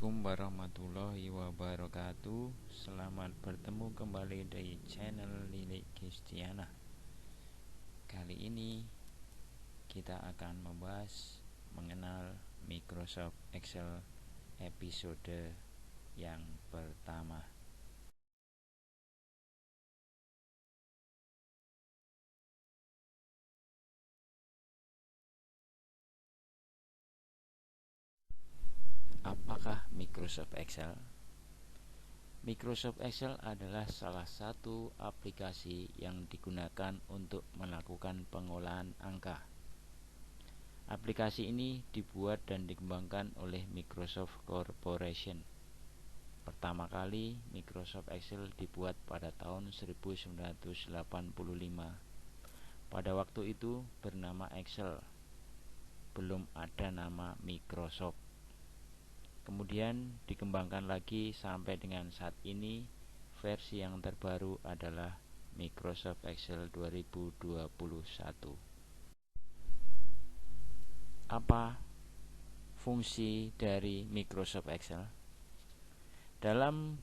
Assalamualaikum warahmatullahi wabarakatuh. Selamat bertemu kembali di channel Lilik Kristiana. Kali ini kita akan membahas mengenal Microsoft Excel episode yang pertama. Apakah Microsoft Excel? Microsoft Excel adalah salah satu aplikasi yang digunakan untuk melakukan pengolahan angka. Aplikasi ini dibuat dan dikembangkan oleh Microsoft Corporation. Pertama kali Microsoft Excel dibuat pada tahun 1985. Pada waktu itu bernama Excel, belum ada nama Microsoft. Kemudian dikembangkan lagi sampai dengan saat ini. Versi yang terbaru adalah Microsoft Excel 2021. Apa fungsi dari Microsoft Excel? Dalam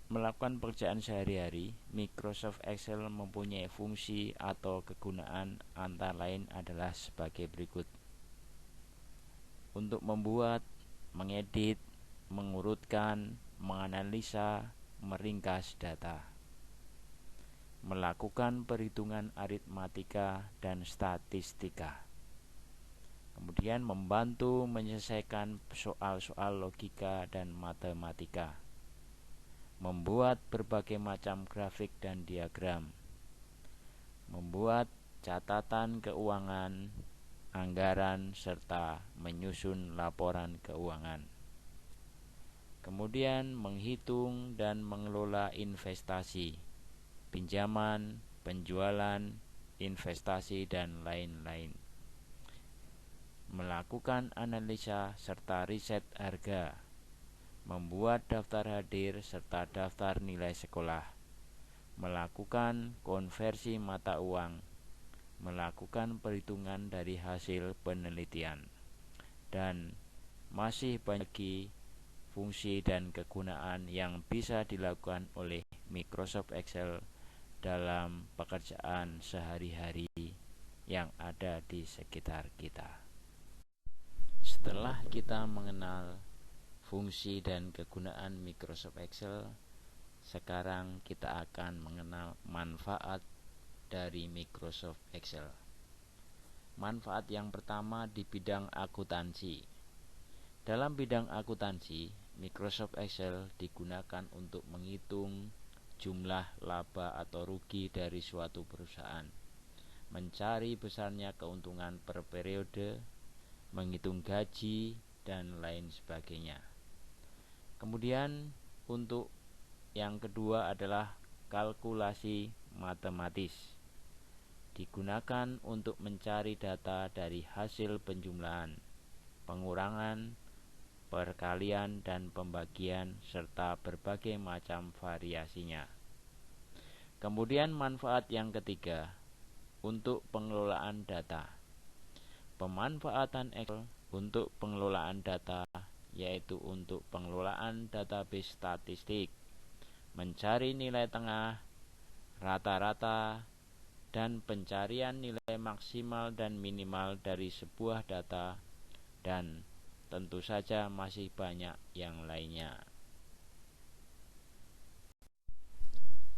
melakukan pekerjaan sehari-hari, Microsoft Excel mempunyai fungsi atau kegunaan antara lain adalah sebagai berikut. Untuk membuat, mengedit, mengurutkan, menganalisa, meringkas data, melakukan perhitungan aritmatika dan statistika, kemudian membantu menyelesaikan soal-soal logika dan matematika, membuat berbagai macam grafik dan diagram, membuat catatan keuangan, anggaran, serta menyusun laporan keuangan. Kemudian menghitung dan mengelola investasi, pinjaman, penjualan, investasi, dan lain-lain. Melakukan analisa serta riset harga, membuat daftar hadir serta daftar nilai sekolah, melakukan konversi mata uang, melakukan perhitungan dari hasil penelitian, dan masih banyak lagi fungsi dan kegunaan yang bisa dilakukan oleh Microsoft Excel dalam pekerjaan sehari-hari yang ada di sekitar kita. Setelah kita mengenal fungsi dan kegunaan Microsoft Excel, sekarang kita akan mengenal manfaat dari Microsoft Excel. Manfaat yang pertama di bidang akuntansi. Dalam bidang akuntansi, Microsoft Excel digunakan untuk menghitung jumlah laba atau rugi dari suatu perusahaan, mencari besarnya keuntungan per periode, menghitung gaji, dan lain sebagainya. Kemudian untuk yang kedua adalah kalkulasi matematis. Digunakan untuk mencari data dari hasil penjumlahan, pengurangan, perkalian, dan pembagian, serta berbagai macam variasinya. Kemudian manfaat yang ketiga, untuk pengelolaan data. Pemanfaatan Excel untuk pengelolaan data yaitu untuk pengelolaan database statistik, mencari nilai tengah, rata-rata, dan pencarian nilai maksimal dan minimal dari sebuah data, dan tentu saja masih banyak yang lainnya.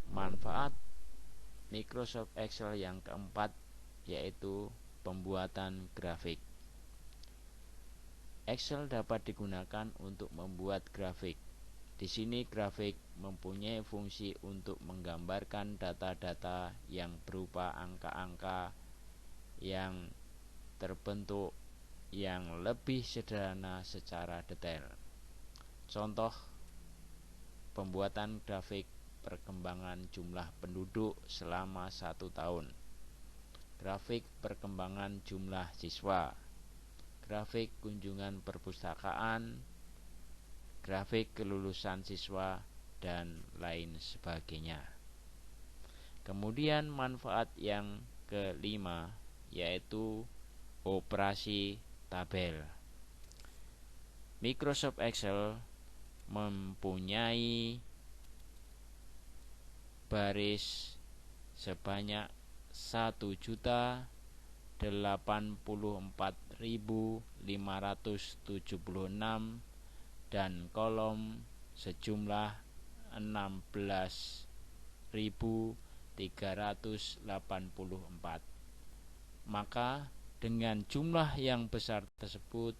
Manfaat Microsoft Excel yang keempat yaitu pembuatan grafik. Excel dapat digunakan untuk membuat grafik. Di sini grafik mempunyai fungsi untuk menggambarkan data-data yang berupa angka-angka yang terbentuk yang lebih sederhana secara detail. Contoh pembuatan grafik perkembangan jumlah penduduk selama 1 tahun, grafik perkembangan jumlah siswa, grafik kunjungan perpustakaan, grafik kelulusan siswa, dan lain sebagainya. Kemudian manfaat yang kelima yaitu operasi tabel. Microsoft Excel mempunyai baris sebanyak 1.084.576 dan kolom sejumlah 16.384. Maka dengan jumlah yang besar tersebut,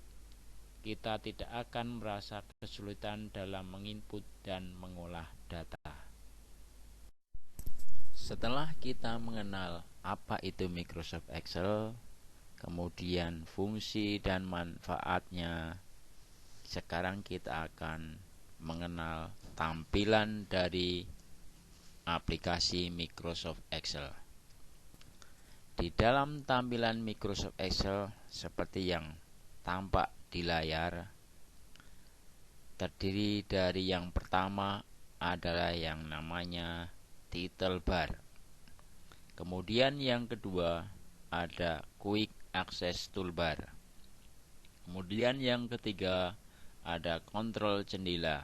kita tidak akan merasa kesulitan dalam menginput dan mengolah data. Setelah kita mengenal apa itu Microsoft Excel, kemudian fungsi dan manfaatnya, sekarang kita akan mengenal tampilan dari aplikasi Microsoft Excel. Di dalam tampilan Microsoft Excel seperti yang tampak di layar, terdiri dari yang pertama adalah yang namanya title bar. Kemudian yang kedua ada quick access toolbar. Kemudian yang ketiga ada kontrol jendela.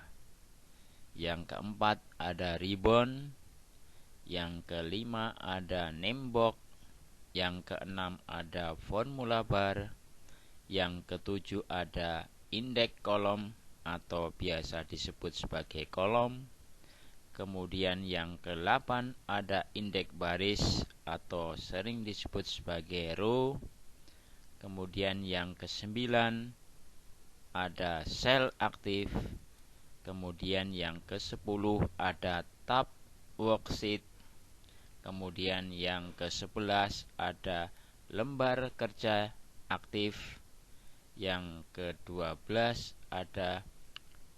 Yang keempat ada ribbon. Yang kelima ada name box. Yang keenam ada formula bar. Yang ketujuh ada index kolom atau biasa disebut sebagai kolom. Kemudian yang ke-8 ada indeks baris atau sering disebut sebagai row. Kemudian yang ke-9 ada sel aktif. Kemudian yang ke-10 ada tab worksheet. Kemudian yang ke-11 ada lembar kerja aktif. Yang ke-12 ada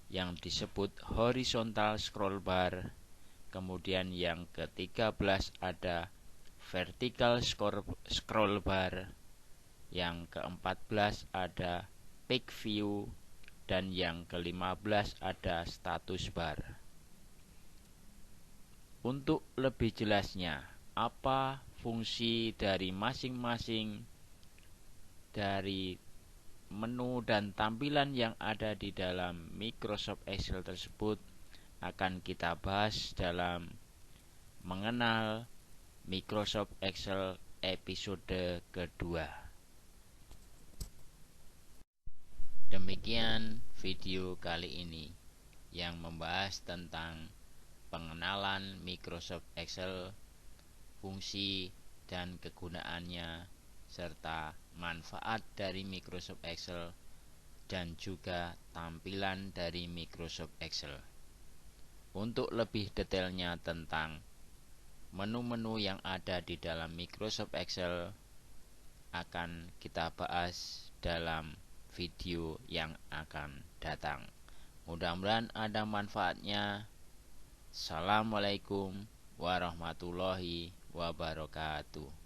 yang disebut horizontal scroll bar. Kemudian yang ke-13 ada vertical scroll bar. Yang ke-14 ada peak view. Dan yang ke-15 ada status bar. Untuk lebih jelasnya, apa fungsi dari masing-masing dari menu dan tampilan yang ada di dalam Microsoft Excel tersebut akan kita bahas dalam mengenal Microsoft Excel episode kedua. Demikian video kali ini yang membahas tentang pengenalan Microsoft Excel, fungsi dan kegunaannya, serta manfaat dari Microsoft Excel dan juga tampilan dari Microsoft Excel. Untuk lebih detailnya tentang menu-menu yang ada di dalam Microsoft Excel akan kita bahas dalam video yang akan datang. Mudah-mudahan ada manfaatnya. Assalamualaikum warahmatullahi wabarakatuh.